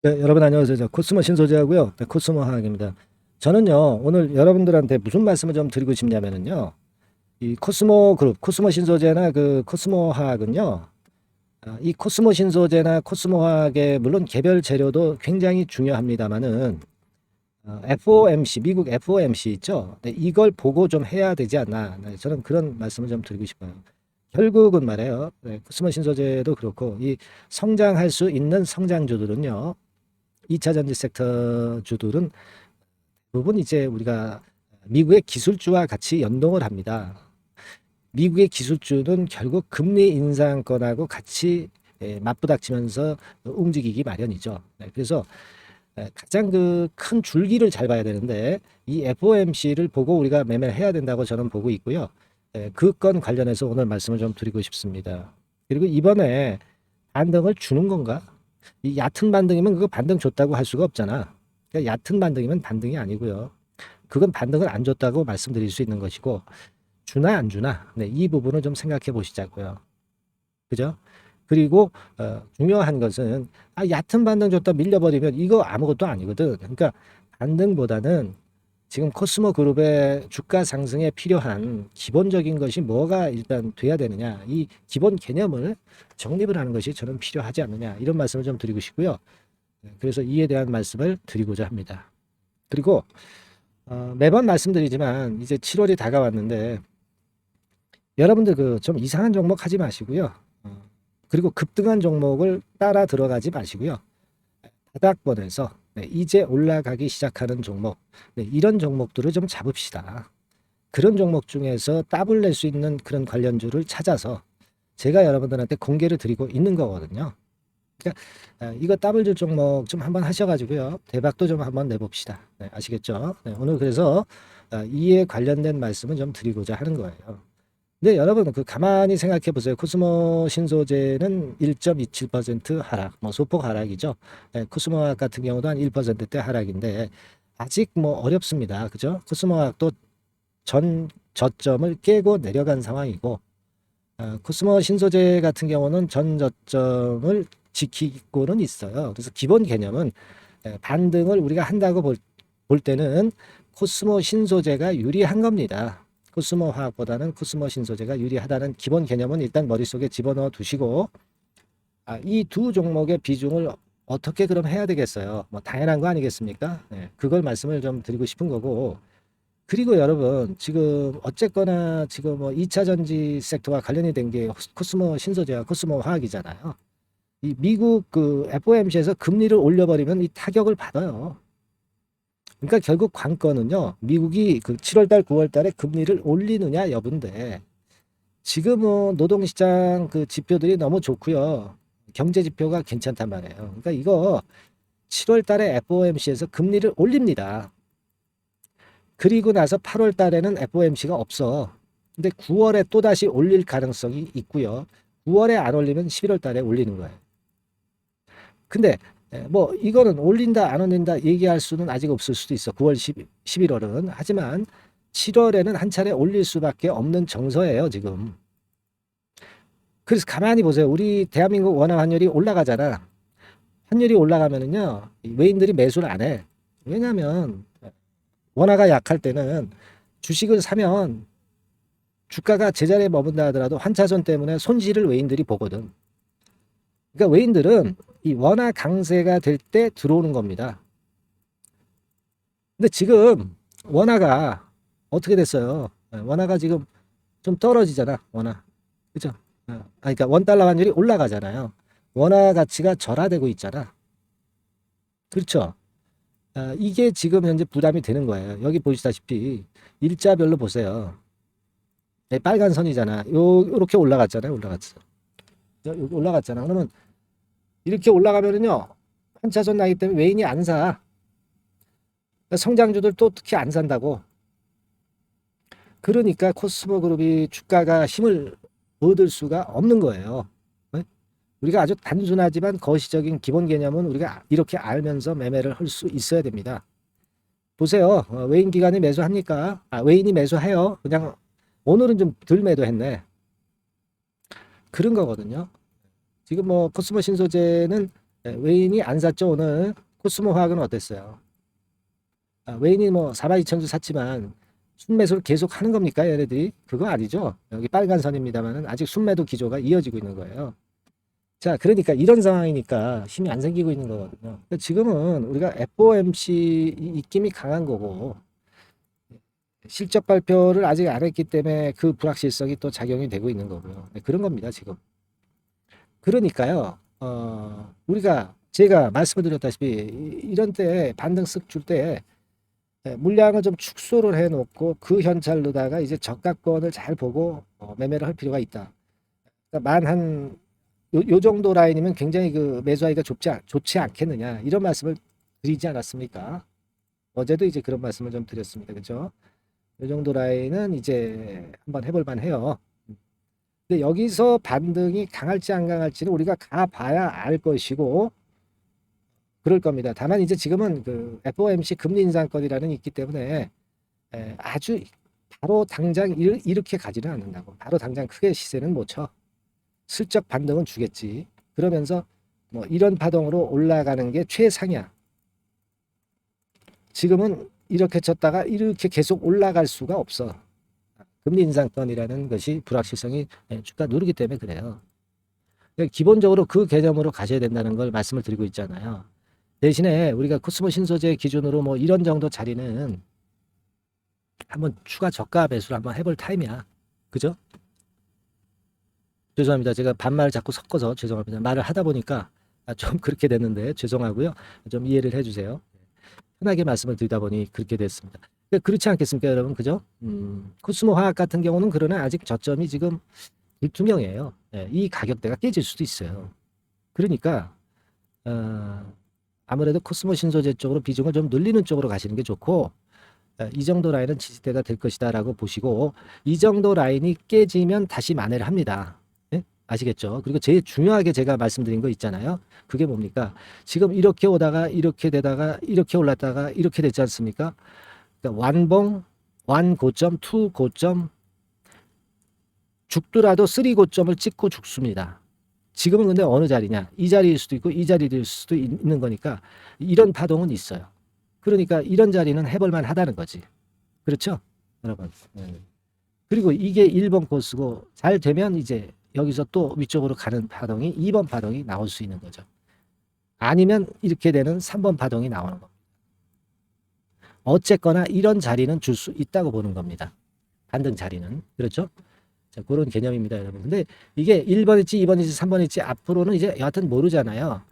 네, 여러분 안녕하세요. 저 코스모 신소재하고요. 네, 코스모 화학입니다. 저는요, 오늘 여러분들한테 무슨 말씀을 좀 드리고 싶냐면은요, 이 코스모 그룹, 코스모 신소재나 그 코스모 화학은요, 이 코스모 신소재나 코스모 화학의 물론 개별 재료도 굉장히 중요합니다만은, FOMC, 미국 FOMC 있죠? 네, 이걸 보고 좀 해야 되지 않나. 네, 저는 그런 말씀을 좀 드리고 싶어요. 결국은 말이에요. 네, 코스모 신소재도 그렇고, 이 성장할 수 있는 성장주들은요, 2차 전지 섹터 주들은 대부분 이제 우리가 미국의 기술주와 같이 연동을 합니다. 미국의 기술주는 결국 금리 인상권하고 같이 맞부닥치면서 움직이기 마련이죠. 네, 그래서 가장 그 큰 줄기를 잘 봐야 되는데 이 FOMC를 보고 우리가 매매를 해야 된다고 저는 보고 있고요. 그 건 관련해서 오늘 말씀을 좀 드리고 싶습니다. 그리고 이번에 반등을 주는 건가? 이 얕은 반등이면 그거 반등 줬다고 할 수가 없잖아. 그러니까 얕은 반등이면 반등이 아니고요. 그건 반등을 안 줬다고 말씀드릴 수 있는 것이고 주나 안 주나 네, 이 부분을 좀 생각해 보시자고요. 그죠? 그리고 중요한 것은 얕은 반등 줬다 밀려버리면 이거 아무것도 아니거든. 그러니까 반등보다는 지금 코스모 그룹의 주가 상승에 필요한 기본적인 것이 뭐가 일단 돼야 되느냐. 이 기본 개념을 정립을 하는 것이 저는 필요하지 않느냐. 이런 말씀을 좀 드리고 싶고요. 그래서 이에 대한 말씀을 드리고자 합니다. 그리고 매번 말씀드리지만 이제 7월이 다가왔는데 여러분들 그 좀 이상한 종목 하지 마시고요. 그리고 급등한 종목을 따라 들어가지 마시고요. 바닥권에서 네, 이제 올라가기 시작하는 종목 네, 이런 종목들을 좀 잡읍시다. 그런 종목 중에서 따블 낼 수 있는 그런 관련주를 찾아서 제가 여러분들한테 공개를 드리고 있는 거거든요. 그러니까 이거 따블 줄 종목 좀 한번 하셔가지고요. 대박도 좀 한번 내봅시다. 네, 아시겠죠? 네, 오늘 그래서 이에 관련된 말씀을 좀 드리고자 하는 거예요. 근데 여러분 그 가만히 생각해 보세요. 코스모 신소재는 1.27% 하락, 뭐 소폭 하락이죠. 네, 코스모학 같은 경우도 한 1%대 하락인데 아직 뭐 어렵습니다. 그죠? 코스모학도 전 저점을 깨고 내려간 상황이고 코스모 신소재 같은 경우는 전 저점을 지키고는 있어요. 그래서 기본 개념은 반등을 우리가 한다고 볼 때는 코스모 신소재가 유리한 겁니다. 코스모 화학보다는 코스모 신소재가 유리하다는 기본 개념은 일단 머릿속에 집어넣어 두시고 이 두 종목의 비중을 어떻게 그럼 해야 되겠어요? 뭐 당연한 거 아니겠습니까? 네, 그걸 말씀을 좀 드리고 싶은 거고 그리고 여러분 지금 어쨌거나 지금 뭐 2차 전지 섹터와 관련이 된 게 코스모 신소재와 코스모 화학이잖아요. 이 미국 그 FOMC에서 금리를 올려버리면 이 타격을 받아요. 그러니까 결국 관건은요. 미국이 그 7월 달, 9월 달에 금리를 올리느냐 여부인데 지금 노동시장 그 지표들이 너무 좋고요. 경제 지표가 괜찮단 말이에요. 그러니까 이거 7월 달에 FOMC에서 금리를 올립니다. 그리고 나서 8월 달에는 FOMC가 없어. 근데 9월에 또다시 올릴 가능성이 있고요. 9월에 안 올리면 11월 달에 올리는 거예요. 근데 뭐 이거는 올린다 안 올린다 얘기할 수는 아직 없을 수도 있어. 9월 11월은. 하지만 7월에는 한 차례 올릴 수밖에 없는 정서예요, 지금. 그래서 가만히 보세요. 우리 대한민국 원화 환율이 올라가잖아. 환율이 올라가면은요. 외인들이 매수를 안 해. 왜냐면 원화가 약할 때는 주식을 사면 주가가 제자리에 머문다 하더라도 환차손 때문에 손실을 외인들이 보거든. 그러니까 외인들은 이 원화 강세가 될 때 들어오는 겁니다. 근데 지금 원화가 어떻게 됐어요? 원화가 지금 좀 떨어지잖아, 원화. 그죠? 그러니까 원달러 환율이 올라가잖아요. 원화 가치가 절하되고 있잖아. 그렇죠? 이게 지금 현재 부담이 되는 거예요. 여기 보시다시피 일자별로 보세요. 네, 빨간 선이잖아. 요렇게 올라갔잖아요. 올라갔어. 여기 올라갔잖아. 그러면 이렇게 올라가면은요. 한차선 나기 때문에 외인이 안 사. 성장주들 또 특히 안 산다고. 그러니까 코스모 그룹이 주가가 힘을 얻을 수가 없는 거예요. 네? 우리가 아주 단순하지만 거시적인 기본 개념은 우리가 이렇게 알면서 매매를 할 수 있어야 됩니다. 보세요. 외인 기관이 매수합니까? 외인이 매수해요. 그냥 오늘은 좀 덜 매도했네. 그런 거거든요. 지금 뭐 코스모 신소재는 외인이 안 샀죠. 오늘 코스모 화학은 어땠어요? 외인이 뭐 42,000주 샀지만 순매수를 계속 하는 겁니까? 얘네들이? 그거 아니죠. 여기 빨간 선입니다만은 아직 순매도 기조가 이어지고 있는 거예요. 자, 그러니까 이런 상황이니까 힘이 안 생기고 있는 거거든요. 그러니까 지금은 우리가 FOMC 입김이 강한 거고 실적 발표를 아직 안 했기 때문에 그 불확실성이 또 작용이 되고 있는 거고요. 그런 겁니다, 지금. 그러니까요, 우리가 제가 말씀을 드렸다시피 이런 때 반등 쓱 줄 때 물량을 좀 축소를 해놓고 그 현찰로다가 이제 저가권을 잘 보고 매매를 할 필요가 있다. 그러니까 요 정도 라인이면 굉장히 그 매수하기가 좋지 않겠느냐 이런 말씀을 드리지 않았습니까? 어제도 이제 그런 말씀을 좀 드렸습니다. 그죠? 요 정도 라인은 이제 한번 해볼 만해요. 근데 여기서 반등이 강할지 안 강할지는 우리가 가봐야 알 것이고 그럴 겁니다. 다만 이제 지금은 그 FOMC 금리 인상권이라는 게 있기 때문에 아주 바로 당장 이렇게 가지는 않는다고. 바로 당장 크게 시세는 못 쳐. 슬쩍 반등은 주겠지. 그러면서 뭐 이런 파동으로 올라가는 게 최상이야. 지금은 이렇게 쳤다가 이렇게 계속 올라갈 수가 없어. 금리 인상권이라는 것이 불확실성이 주가 누르기 때문에 그래요. 기본적으로 그 개념으로 가셔야 된다는 걸 말씀을 드리고 있잖아요. 대신에 우리가 코스모 신소재 기준으로 뭐 이런 정도 자리는 한번 추가 저가 매수를 한번 해볼 타임이야. 그죠? 죄송합니다. 제가 반말 자꾸 섞어서 죄송합니다. 말을 하다 보니까 좀 그렇게 됐는데 죄송하고요. 좀 이해를 해주세요. 편하게 말씀을 드리다 보니 그렇게 됐습니다. 그렇지 않겠습니까, 여러분? 그죠? 코스모 화학 같은 경우는 그러나 아직 저점이 지금 불투명해요. 이 가격대가 깨질 수도 있어요. 그러니까 아무래도 코스모 신소재 쪽으로 비중을 좀 늘리는 쪽으로 가시는 게 좋고 이 정도 라인은 지지대가 될 것이다 라고 보시고 이 정도 라인이 깨지면 다시 만회를 합니다. 아시겠죠? 그리고 제일 중요하게 제가 말씀드린 거 있잖아요. 그게 뭡니까? 지금 이렇게 오다가 이렇게 되다가 이렇게 올랐다가 이렇게 됐지 않습니까? 그러니까 완봉, 완 고점, 투 고점, 죽더라도 쓰리 고점을 찍고 죽습니다. 지금은 근데 어느 자리냐? 이 자리일 수도 있고 이 자리일 수도 있는 거니까 이런 파동은 있어요. 그러니까 이런 자리는 해볼만 하다는 거지. 그렇죠? 여러분. 그리고 이게 1번 코스고 잘 되면 이제 여기서 또 위쪽으로 가는 파동이 2번 파동이 나올 수 있는 거죠. 아니면 이렇게 되는 3번 파동이 나오는 겁니다. 어쨌거나 이런 자리는 줄 수 있다고 보는 겁니다. 반등 자리는. 그렇죠? 자, 그런 개념입니다, 여러분. 근데 이게 1번일지 2번일지 3번일지 앞으로는 이제 여하튼 모르잖아요.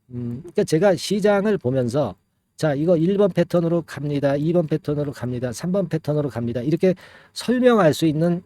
그러니까 제가 시장을 보면서 자, 이거 1번 패턴으로 갑니다. 2번 패턴으로 갑니다. 3번 패턴으로 갑니다. 이렇게 설명할 수 있는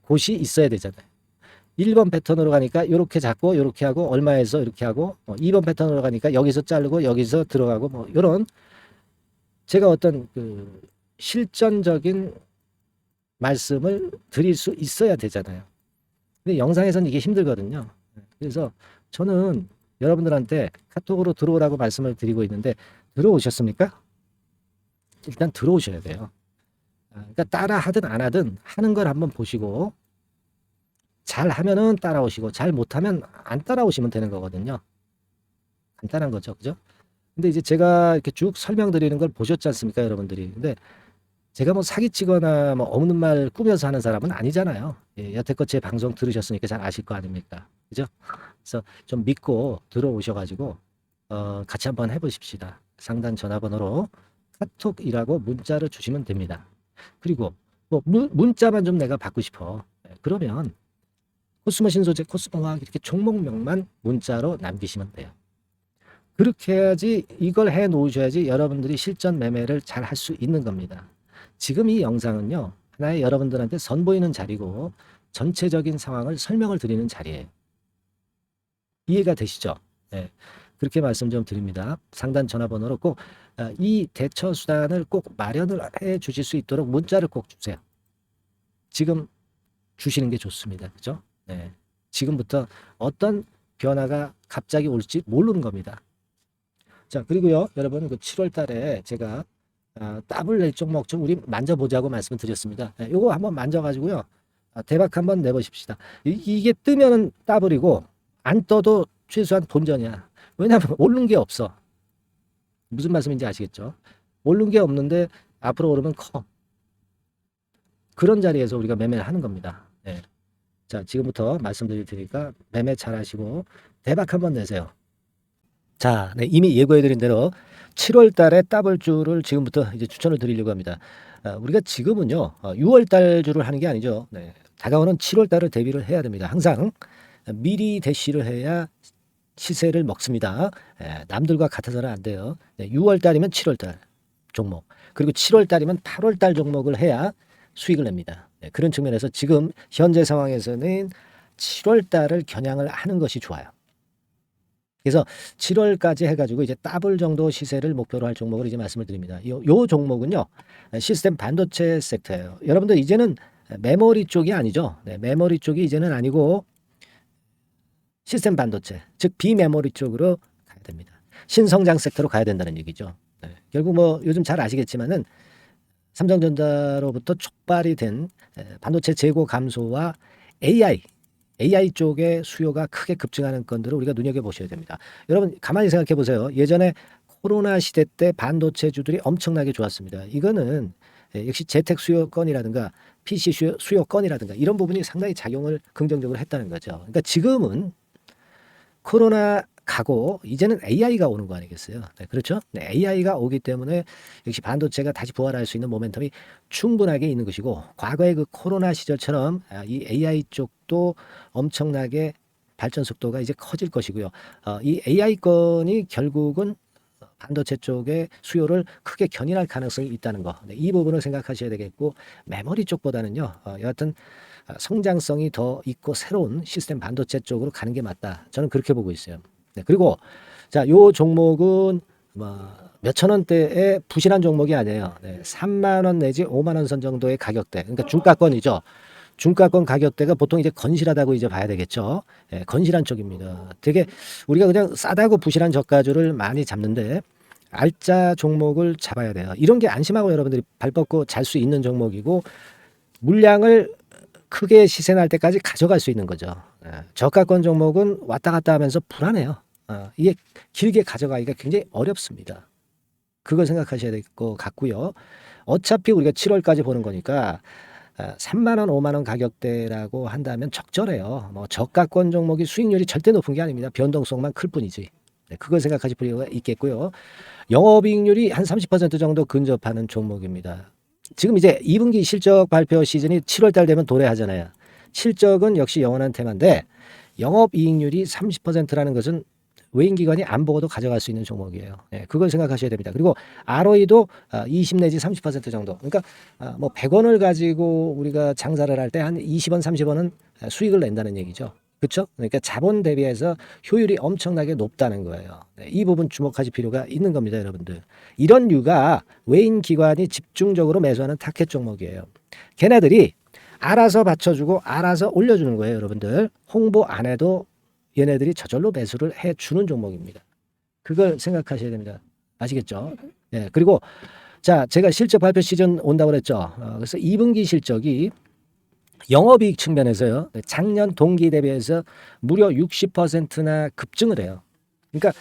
곳이 있어야 되잖아요. 1번 패턴으로 가니까 이렇게 잡고 이렇게 하고 얼마에서 이렇게 하고 2번 패턴으로 가니까 여기서 자르고 여기서 들어가고 뭐 이런 제가 어떤 그 실전적인 말씀을 드릴 수 있어야 되잖아요. 근데 영상에서는 이게 힘들거든요. 그래서 저는 여러분들한테 카톡으로 들어오라고 말씀을 드리고 있는데 들어오셨습니까? 일단 들어오셔야 돼요. 그러니까 따라 하든 안 하든 하는 걸 한번 보시고 잘 하면은 따라오시고 잘 못하면 안 따라오시면 되는 거거든요. 간단한 거죠. 그죠? 근데 이제 제가 이렇게 쭉 설명드리는 걸 보셨지 않습니까, 여러분들이. 근데 제가 뭐 사기치거나 뭐 없는 말 꾸며서 하는 사람은 아니잖아요. 여태껏 제 방송 들으셨으니까 잘 아실 거 아닙니까? 그죠? 그래서 좀 믿고 들어오셔가지고 같이 한번 해보십시다. 상단 전화번호로 카톡이라고 문자를 주시면 됩니다. 그리고 뭐 문자만 좀 내가 받고 싶어. 그러면 코스모 신소재, 코스모 화학 이렇게 종목명만 문자로 남기시면 돼요. 그렇게 해야지 이걸 해 놓으셔야지 여러분들이 실전 매매를 잘 할 수 있는 겁니다. 지금 이 영상은요. 하나의 여러분들한테 선보이는 자리고 전체적인 상황을 설명을 드리는 자리예요. 이해가 되시죠? 네. 그렇게 말씀 좀 드립니다. 상단 전화번호로 꼭 이 대처 수단을 꼭 마련을 해 주실 수 있도록 문자를 꼭 주세요. 지금 주시는 게 좋습니다. 그죠? 네. 지금부터 어떤 변화가 갑자기 올지 모르는 겁니다. 자, 그리고요, 여러분, 그 7월 달에 제가 더블 낼 종목 좀 우리 만져보자고 말씀을 드렸습니다. 네, 요거 한번 만져가지고요, 대박 한번 내보십시다. 이게 뜨면은 더블이고, 안 떠도 최소한 본전이야. 왜냐하면 오른 게 없어. 무슨 말씀인지 아시겠죠? 오른 게 없는데 앞으로 오르면 커. 그런 자리에서 우리가 매매를 하는 겁니다. 네. 자, 지금부터 말씀드릴 테니까 매매 잘 하시고 대박 한번 내세요. 자, 네, 이미 예고해드린 대로 7월 달에 더블주를 지금부터 이제 추천을 드리려고 합니다. 우리가 지금은요, 6월 달주를 하는 게 아니죠. 네, 다가오는 7월 달을 대비를 해야 됩니다. 항상 미리 대시를 해야 시세를 먹습니다. 남들과 같아서는 안 돼요. 네, 6월 달이면 7월 달 종목, 그리고 7월 달이면 8월 달 종목을 해야 수익을 냅니다. 네, 그런 측면에서 지금 현재 상황에서는 7월 달을 겨냥을 하는 것이 좋아요. 그래서 7월까지 해가지고 이제 더블 정도 시세를 목표로 할 종목을 이제 말씀을 드립니다. 요 종목은요, 시스템 반도체 섹터예요. 여러분들 이제는 메모리 쪽이 아니죠. 네, 메모리 쪽이 이제는 아니고 시스템 반도체, 즉 비메모리 쪽으로 가야 됩니다. 신성장 섹터로 가야 된다는 얘기죠. 네, 결국 뭐 요즘 잘 아시겠지만은 삼성전자로부터 촉발이 된 반도체 재고 감소와 AI 쪽의 수요가 크게 급증하는 건들을 우리가 눈여겨보셔야 됩니다. 여러분 가만히 생각해 보세요. 예전에 코로나 시대 때 반도체주들이 엄청나게 좋았습니다. 이거는 역시 재택 수요건이라든가 PC 수요건이라든가 이런 부분이 상당히 작용을 긍정적으로 했다는 거죠. 그러니까 지금은 코로나 가고 이제는 AI가 오는 거 아니겠어요? 네, 그렇죠? 네, AI가 오기 때문에 역시 반도체가 다시 부활할 수 있는 모멘텀이 충분하게 있는 것이고, 과거의 그 코로나 시절처럼 이 AI 쪽도 엄청나게 발전 속도가 이제 커질 것이고요. 이 AI 건이 결국은 반도체 쪽의 수요를 크게 견인할 가능성이 있다는 거. 네, 이 부분을 생각하셔야 되겠고, 메모리 쪽보다는요, 여하튼 성장성이 더 있고 새로운 시스템 반도체 쪽으로 가는 게 맞다. 저는 그렇게 보고 있어요. 네, 그리고 자, 요 종목은 몇천 원대의 부실한 종목이 아니에요. 네, 3만 원 내지 5만 원 선 정도의 가격대. 그러니까 중가권이죠. 중가권 가격대가 보통 이제 건실하다고 이제 봐야 되겠죠. 예, 건실한 쪽입니다. 되게 우리가 그냥 싸다고 부실한 저가주를 많이 잡는데 알짜 종목을 잡아야 돼요. 이런 게 안심하고 여러분들이 발 뻗고 잘 수 있는 종목이고, 물량을 크게 시세 날 때까지 가져갈 수 있는 거죠. 저가권 종목은 왔다 갔다 하면서 불안해요. 이게 길게 가져가기가 굉장히 어렵습니다. 그걸 생각하셔야 될 것 같고요. 어차피 우리가 7월까지 보는 거니까 3만 원, 5만 원 가격대라고 한다면 적절해요. 뭐 저가권 종목이 수익률이 절대 높은 게 아닙니다. 변동성만 클 뿐이지. 네, 그걸 생각하실 필요가 있겠고요. 영업이익률이 한 30% 정도 근접하는 종목입니다. 지금 이제 2분기 실적 발표 시즌이 7월 달 되면 도래하잖아요. 실적은 역시 영원한 테마인데 영업이익률이 30%라는 것은 외인기관이 안 보고도 가져갈 수 있는 종목이에요. 네, 그걸 생각하셔야 됩니다. 그리고 ROE도 20 내지 30% 정도. 그러니까 뭐 100원을 가지고 우리가 장사를 할 때 한 20원, 30원은 수익을 낸다는 얘기죠. 그렇죠? 그러니까 자본 대비해서 효율이 엄청나게 높다는 거예요. 네, 이 부분 주목하실 필요가 있는 겁니다, 여러분들. 이런 류가 외인 기관이 집중적으로 매수하는 타켓 종목이에요. 걔네들이 알아서 받쳐주고 알아서 올려주는 거예요, 여러분들. 홍보 안 해도 얘네들이 저절로 매수를 해주는 종목입니다. 그걸 생각하셔야 됩니다. 아시겠죠? 네, 그리고 자, 제가 실적 발표 시즌 온다고 그랬죠. 그래서 2분기 실적이 영업이익 측면에서요, 작년 동기 대비해서 무려 60%나 급증을 해요. 그러니까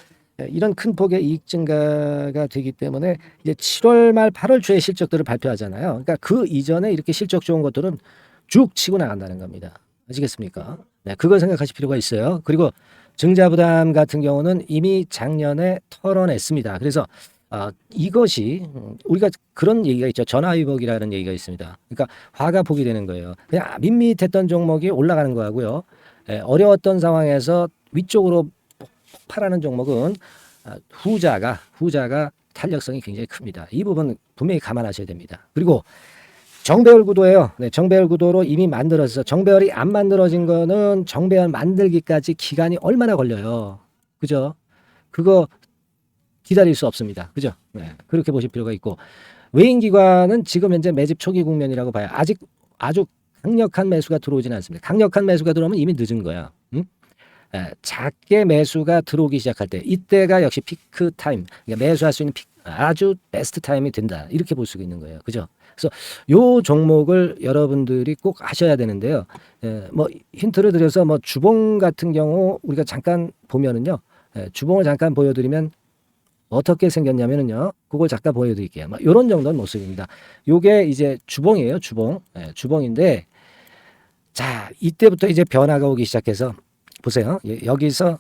이런 큰 폭의 이익 증가가 되기 때문에 이제 7월 말 8월 초에 실적들을 발표하잖아요. 그러니까 그 이전에 이렇게 실적 좋은 것들은 쭉 치고 나간다는 겁니다. 아시겠습니까? 네, 그걸 생각하실 필요가 있어요. 그리고 증자부담 같은 경우는 이미 작년에 털어냈습니다. 그래서 이것이 우리가 그런 얘기가 있죠. 전화위복이라는 얘기가 있습니다. 그러니까 화가 복이 되는 거예요. 그냥 밋밋했던 종목이 올라가는 거하고요. 어려웠던 상황에서 위쪽으로 폭발하는 종목은 후자가 탄력성이 굉장히 큽니다. 이 부분 분명히 감안하셔야 됩니다. 그리고 정배열 구도예요. 네, 정배열 구도로 이미 만들어서 정배열이 안 만들어진 거는 정배열 만들기까지 기간이 얼마나 걸려요. 그죠? 그거 기다릴 수 없습니다. 그죠? 네, 그렇게 보실 필요가 있고, 외인기관은 지금 현재 매집 초기 국면이라고 봐요. 아직 아주 강력한 매수가 들어오지는 않습니다. 강력한 매수가 들어오면 이미 늦은 거야. 응? 작게 매수가 들어오기 시작할 때, 이때가 역시 피크 타임, 그러니까 매수할 수 있는 아주 베스트 타임이 된다. 이렇게 볼 수가 있는 거예요. 그죠? 그래서 요 종목을 여러분들이 꼭 하셔야 되는데요. 뭐 힌트를 드려서 뭐 주봉 같은 경우 우리가 잠깐 보면은요, 주봉을 잠깐 보여드리면 어떻게 생겼냐면은요. 그걸 잠깐 보여드릴게요. 이런 정도는 모습입니다. 요게 이제 주봉이에요. 주봉. 주봉인데 자 이때부터 이제 변화가 오기 시작해서 보세요. 여기서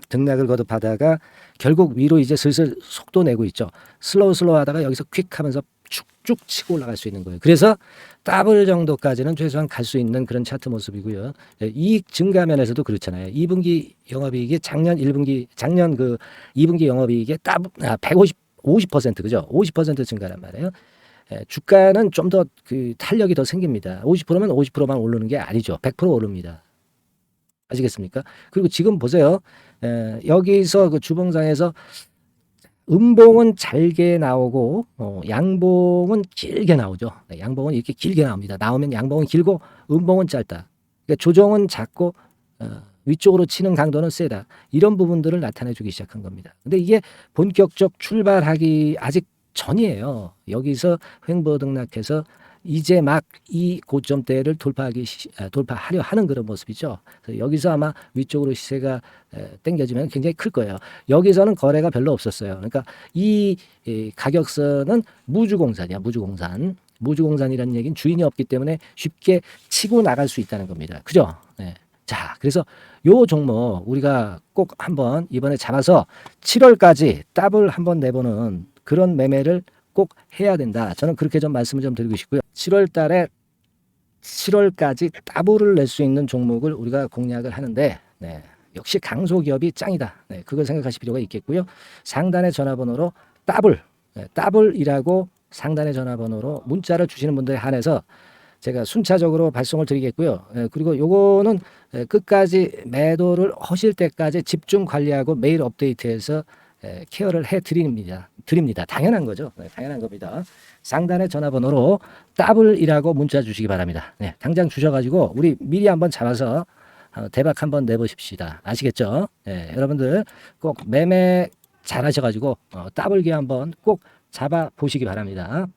등락을 거듭하다가 결국 위로 이제 슬슬 속도 내고 있죠. 슬로우 하다가 여기서 퀵 하면서 쭉쭉 치고 올라갈 수 있는 거예요. 그래서 더블 정도까지는 최소한 갈 수 있는 그런 차트 모습이고요. 이익 증가 면에서도 그렇잖아요. 2분기 영업이익이 작년 2분기 영업이익의 50% 그죠? 50% 증가란 말이에요. 주가는 좀 더 그 탄력이 더 생깁니다. 50%면 50%만 오르는 게 아니죠. 100% 오릅니다. 아시겠습니까? 그리고 지금 보세요. 여기서 그 주봉상에서 음봉은 잘게 나오고 양봉은 길게 나오죠. 양봉은 이렇게 길게 나옵니다. 나오면 양봉은 길고 음봉은 짧다. 그러니까 조정은 작고 위쪽으로 치는 강도는 세다. 이런 부분들을 나타내주기 시작한 겁니다. 근데 이게 본격적 출발하기 아직 전이에요. 여기서 횡보 등락해서 이제 막 이 고점대를 돌파하려 하는 그런 모습이죠. 그래서 여기서 아마 위쪽으로 시세가 당겨지면 굉장히 클 거예요. 여기서는 거래가 별로 없었어요. 그러니까 이 가격선은 무주공산이야. 무주공산이라는 얘기는 주인이 없기 때문에 쉽게 치고 나갈 수 있다는 겁니다. 그죠? 네. 자, 그래서 요 종목 우리가 꼭 한번 이번에 잡아서 7월까지 더블 한번 내보는 그런 매매를 꼭 해야 된다. 저는 그렇게 좀 말씀을 좀 드리고 싶고요. 7월 달에 7월까지 더블을 낼 수 있는 종목을 우리가 공략을 하는데 역시 강소기업이 짱이다. 그걸 생각하실 필요가 있겠고요. 상단의 전화번호로 더블이라고 상단의 전화번호로 문자를 주시는 분들에 한해서 제가 순차적으로 발송을 드리겠고요. 그리고 요거는 끝까지 매도를 하실 때까지 집중 관리하고 매일 업데이트해서 케어를 해드립니다. 당연한 거죠. 당연한 겁니다. 상단의 전화번호로 더블이라고 문자 주시기 바랍니다. 당장 주셔가지고 우리 미리 한번 잡아서 대박 한번 내보십시다. 아시겠죠? 여러분들 꼭 매매 잘 하셔가지고 더블기 한번 꼭 잡아 보시기 바랍니다.